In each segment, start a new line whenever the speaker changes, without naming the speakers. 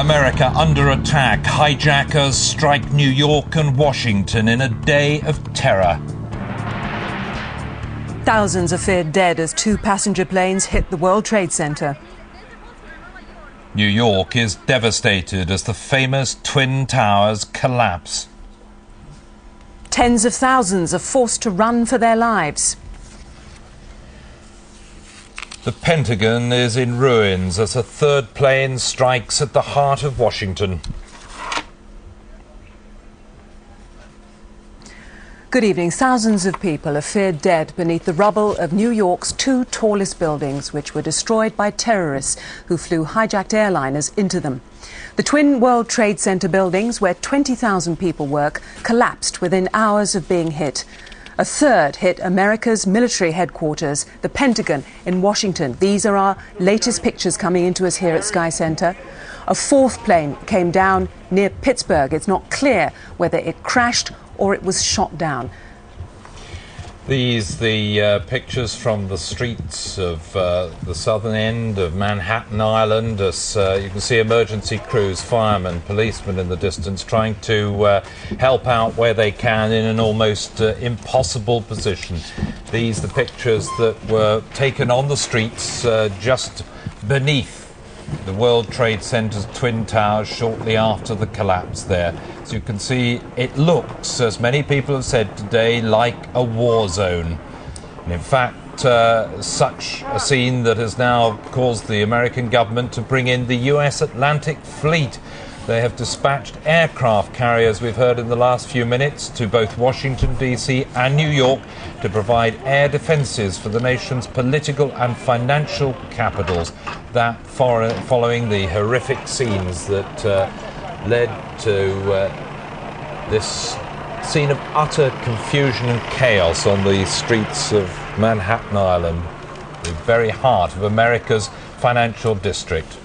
America under attack. Hijackers strike New York and Washington in a day of terror.
Thousands are feared dead as two passenger planes hit the World Trade Center.
New York is devastated as the famous Twin Towers collapse.
Tens of thousands are forced to run for their lives.
The Pentagon is in ruins as a third plane strikes at the heart of Washington.
Good evening. Thousands of people are feared dead beneath the rubble of New York's two tallest buildings, which were destroyed by terrorists who flew hijacked airliners into them. The twin World Trade Center buildings, where 20,000 people work, collapsed within hours of being hit. A third hit America's military headquarters, the Pentagon in Washington. These are our latest pictures coming into us here at Sky Center. A fourth plane came down near Pittsburgh. It's not clear whether it crashed or it was shot down.
These the pictures from the streets of the southern end of Manhattan Island, as you can see emergency crews, firemen, policemen in the distance trying to help out where they can in an almost impossible position. These the pictures that were taken on the streets just beneath the World Trade Center's Twin Towers shortly after the collapse there. As you can see, it looks, as many people have said today, like a war zone. And in fact, such a scene that has now caused the American government to bring in the US Atlantic Fleet. They have dispatched aircraft carriers, we've heard in the last few minutes, to both Washington, D.C. and New York to provide air defences for the nation's political and financial capitals. That following the horrific scenes that led to this scene of utter confusion and chaos on the streets of Manhattan Island, the very heart of America's financial district.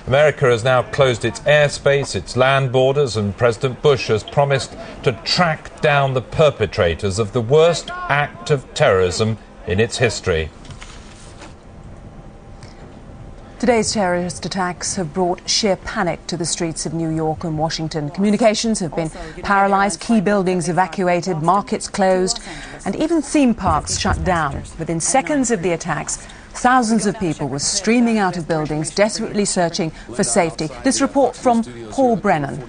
America has now closed its airspace, its land borders, and President Bush has promised to track down the perpetrators of the worst act of terrorism in its history.
Today's terrorist attacks have brought sheer panic to the streets of New York and Washington. Communications have been paralysed, key buildings evacuated, markets closed, and even theme parks shut down. Within seconds of the attacks, thousands of people were streaming out of buildings, desperately searching for safety. This report from Paul Brennan.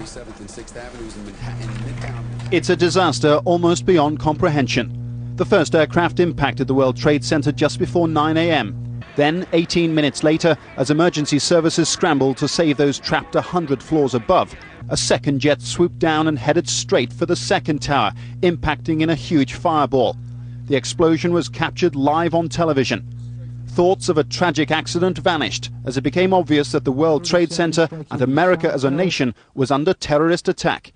It's a disaster almost beyond comprehension. The first aircraft impacted the World Trade Center just before 9 a.m. Then, 18 minutes later, as emergency services scrambled to save those trapped 100 floors above, a second jet swooped down and headed straight for the second tower, impacting in a huge fireball. The explosion was captured live on television. Thoughts of a tragic accident vanished as it became obvious that the World Trade Center and America as a nation was under terrorist attack.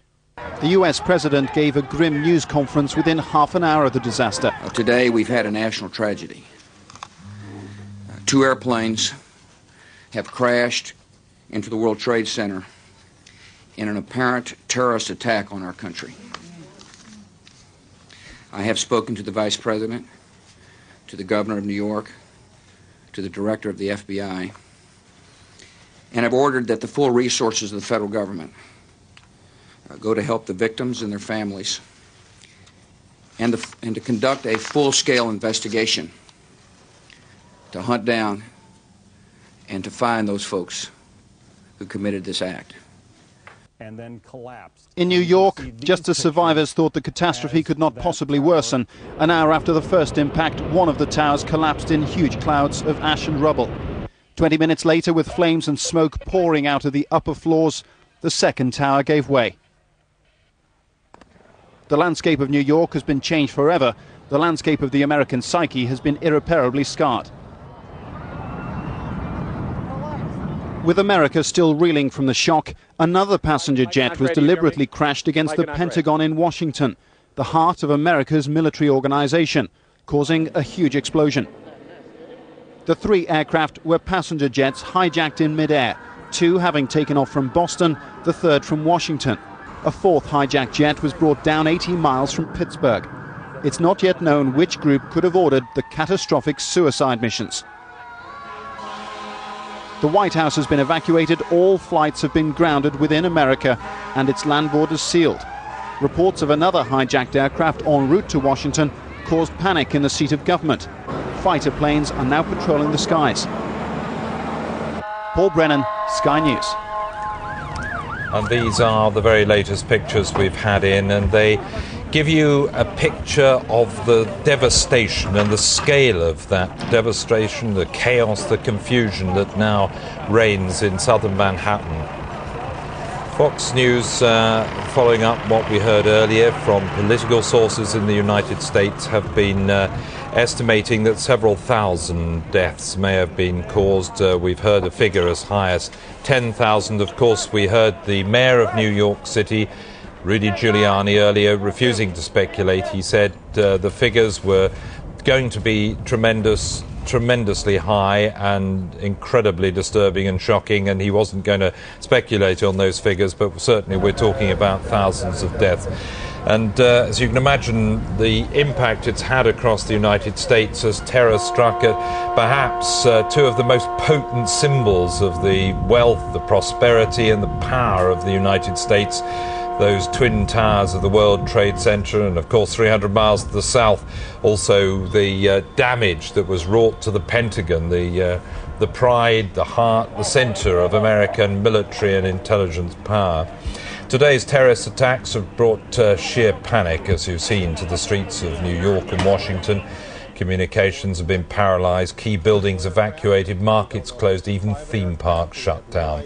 The US president gave a grim news conference within half an hour of the disaster.
Today we've had a national tragedy. Two airplanes have crashed into the World Trade Center in an apparent terrorist attack on our country. I have spoken to the Vice President, to the Governor of New York, to the Director of the FBI, and have ordered that the full resources of the federal government go to help the victims and their families and to conduct a full-scale investigation to hunt down and to find those folks who committed this act.
And then collapsed.
In New York, just as survivors thought the catastrophe could not possibly worsen, an hour after the first impact, one of the towers collapsed in huge clouds of ash and rubble. 20 minutes later, with flames and smoke pouring out of the upper floors, the second tower gave way. The landscape of New York has been changed forever. The landscape of the American psyche has been irreparably scarred. With America still reeling from the shock, another passenger jet was deliberately crashed against the Pentagon in Washington, the heart of America's military organization, causing a huge explosion. The three aircraft were passenger jets hijacked in midair, two having taken off from Boston, the third from Washington. A fourth hijacked jet was brought down 80 miles from Pittsburgh. It's not yet known which group could have ordered the catastrophic suicide missions. The White House has been evacuated, all flights have been grounded within America, and its land borders sealed. Reports of another hijacked aircraft en route to Washington caused panic in the seat of government. Fighter planes are now patrolling the skies. Paul Brennan, Sky News.
And these are the very latest pictures we've had in, and they give you a picture of the devastation and the scale of that devastation, the chaos, the confusion that now reigns in southern Manhattan. Fox News, following up what we heard earlier from political sources in the United States, have been estimating that several thousand deaths may have been caused. We've heard a figure as high as 10,000. Of course, we heard the mayor of New York City, Rudy Giuliani, earlier refusing to speculate. He said the figures were going to be tremendously high and incredibly disturbing and shocking, and he wasn't going to speculate on those figures, but certainly we're talking about thousands of deaths. And as you can imagine, the impact it's had across the United States as terror struck at perhaps two of the most potent symbols of the wealth, the prosperity and the power of the United States, those twin towers of the World Trade Center, and of course 300 miles to the south, also the damage that was wrought to the Pentagon, the pride, the heart, the center of American military and intelligence power. Today's terrorist attacks have brought sheer panic, as you've seen, to the streets of New York and Washington. Communications have been paralyzed, key buildings evacuated, markets closed, even theme parks shut down.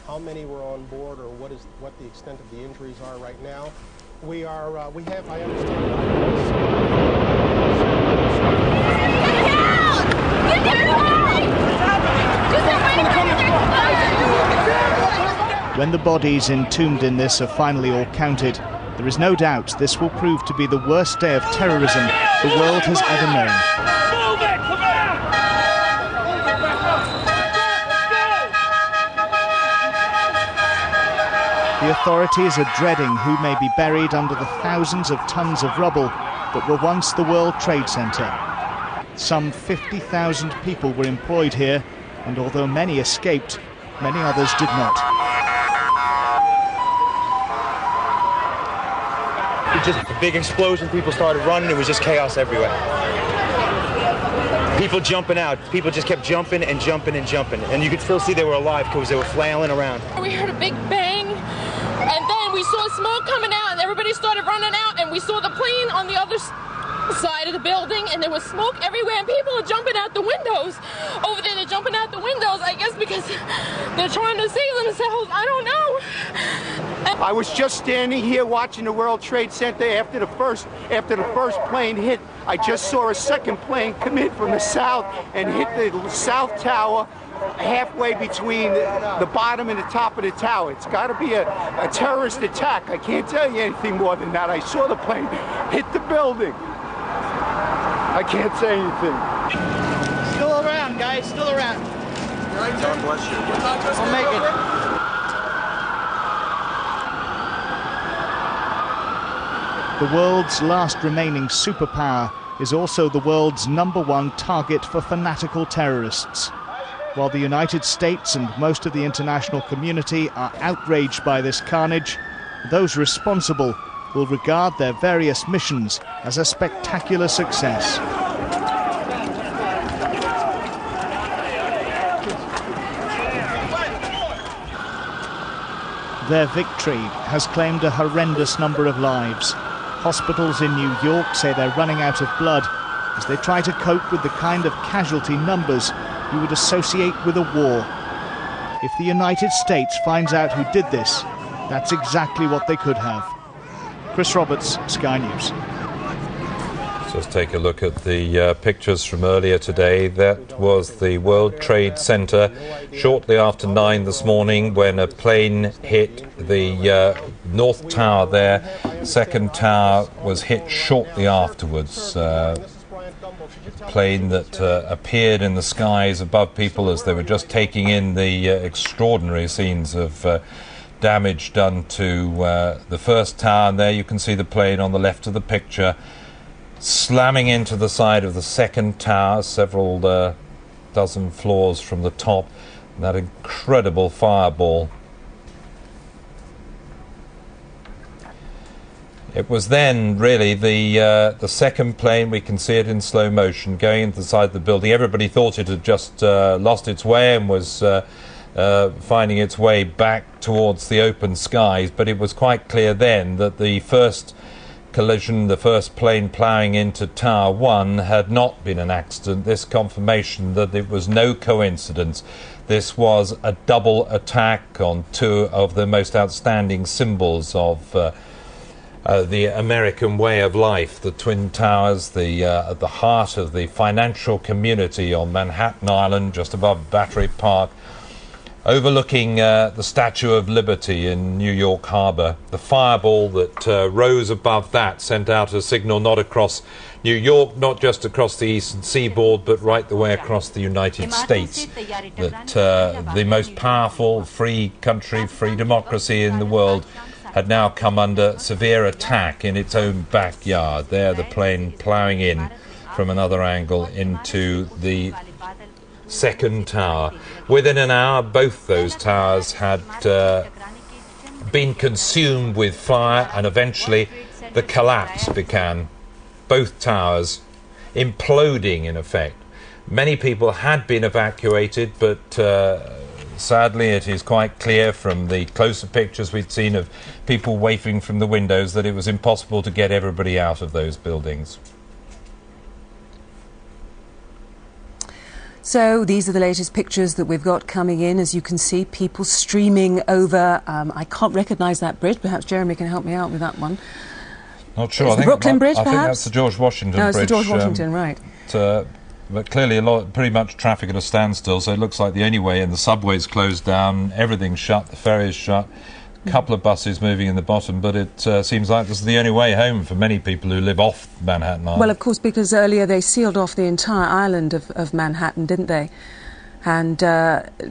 How many were on board, or what the extent of the injuries are right now? We have, I
When the bodies entombed in this are finally all counted, there is no doubt this will prove to be the worst day of terrorism the world has ever known. The authorities are dreading who may be buried under the thousands of tons of rubble that were once the World Trade Center. Some 50,000 people were employed here, and although many escaped, many others did not.
Just a big explosion, people started running, it was just chaos everywhere. People jumping out, people just kept jumping and jumping and jumping, and you could still see they were alive because they were flailing around.
We heard a big bang, and then we saw smoke coming out, and everybody started running out, and we saw the plane on the other side of the building, and there was smoke everywhere, and people are jumping out the windows. Over there, they're jumping out the windows, I guess because they're trying to save themselves, I don't know.
I was just standing here watching the World Trade Center after the first plane hit. I just saw a second plane come in from the south and hit the south tower halfway between the bottom and the top of the tower. It's got to be a terrorist attack. I can't tell you anything more than that. I saw the plane hit the building. I can't say anything.
Still around, guys, still around.
God bless you.
We'll make it. The world's last remaining superpower is also the world's #1 target for fanatical terrorists. While the United States and most of the international community are outraged by this carnage, those responsible will regard their various missions as a spectacular success. Their victory has claimed a horrendous number of lives. Hospitals in New York say they're running out of blood as they try to cope with the kind of casualty numbers you would associate with a war. If the United States finds out who did this, that's exactly what they could have. Chris Roberts, Sky News.
Just take a look at the pictures from earlier today. That was the World Trade Center shortly after 9 this morning when a plane hit the North Tower there. Second tower was hit shortly afterwards. Plane that appeared in the skies above people as they were just taking in the extraordinary scenes of damage done to the first tower. And there you can see the plane on the left of the picture slamming into the side of the second tower, several dozen floors from the top. That incredible fireball. It was then really the second plane. We can see it in slow motion going inside the building. Everybody thought it had just lost its way and was finding its way back towards the open skies, but it was quite clear then that the first collision, the first plane ploughing into Tower 1, had not been an accident. This confirmation that it was no coincidence. This was a double attack on two of the most outstanding symbols of the American way of life, the Twin Towers, at the heart of the financial community on Manhattan Island, just above Battery Park, overlooking the Statue of Liberty in New York Harbor. The fireball that rose above that sent out a signal not across New York, not just across the eastern seaboard, but right the way across the United States, that the most powerful free country, free democracy in the world had now come under severe attack in its own backyard. There, the plane ploughing in from another angle into the second tower. Within an hour, both those towers had been consumed with fire, and eventually the collapse began. Both towers imploding, in effect. Many people had been evacuated, but sadly it is quite clear from the closer pictures we'd seen of people waving from the windows that it was impossible to get everybody out of those buildings.
So these are the latest pictures that we've got coming in. As you can see, people streaming over. I can't recognise that bridge. Perhaps Jeremy can help me out with that one.
Not sure.
It's the Brooklyn Bridge, perhaps?
I think that's the George Washington Bridge.
No, it's the George Washington, right.
But clearly pretty much traffic at a standstill, so it looks like the only way in. The subway's closed down, everything's shut, the ferry's shut, a couple of buses moving in the bottom, but it seems like this is the only way home for many people who live off Manhattan Island.
Well, of course, because earlier they sealed off the entire island of Manhattan, didn't they? And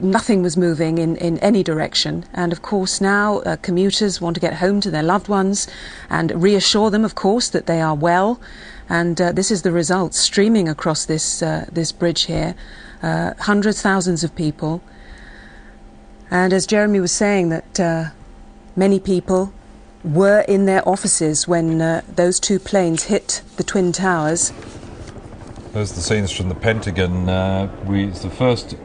nothing was moving in any direction. And, of course, now commuters want to get home to their loved ones and reassure them, of course, that they are well. And this is the result, streaming across this bridge here. Hundreds, thousands of people. And as Jeremy was saying, that many people were in their offices when those two planes hit the Twin Towers.
Those are the scenes from the Pentagon. It's the first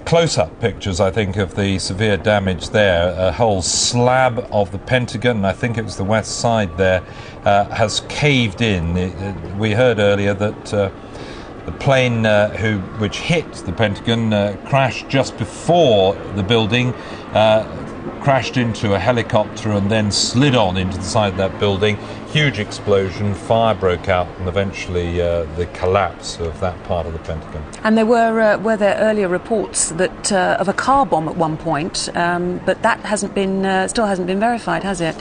close-up pictures, I think, of the severe damage there. A whole slab of the Pentagon, I think it was the west side there, has caved in. We heard earlier that the plane which hit the Pentagon crashed just before the building, crashed into a helicopter and then slid on into the side of that building. Huge explosion, fire broke out, and eventually the collapse of that part of the Pentagon. And there
were there earlier reports that of a car bomb at one point, but that still hasn't been verified, has it?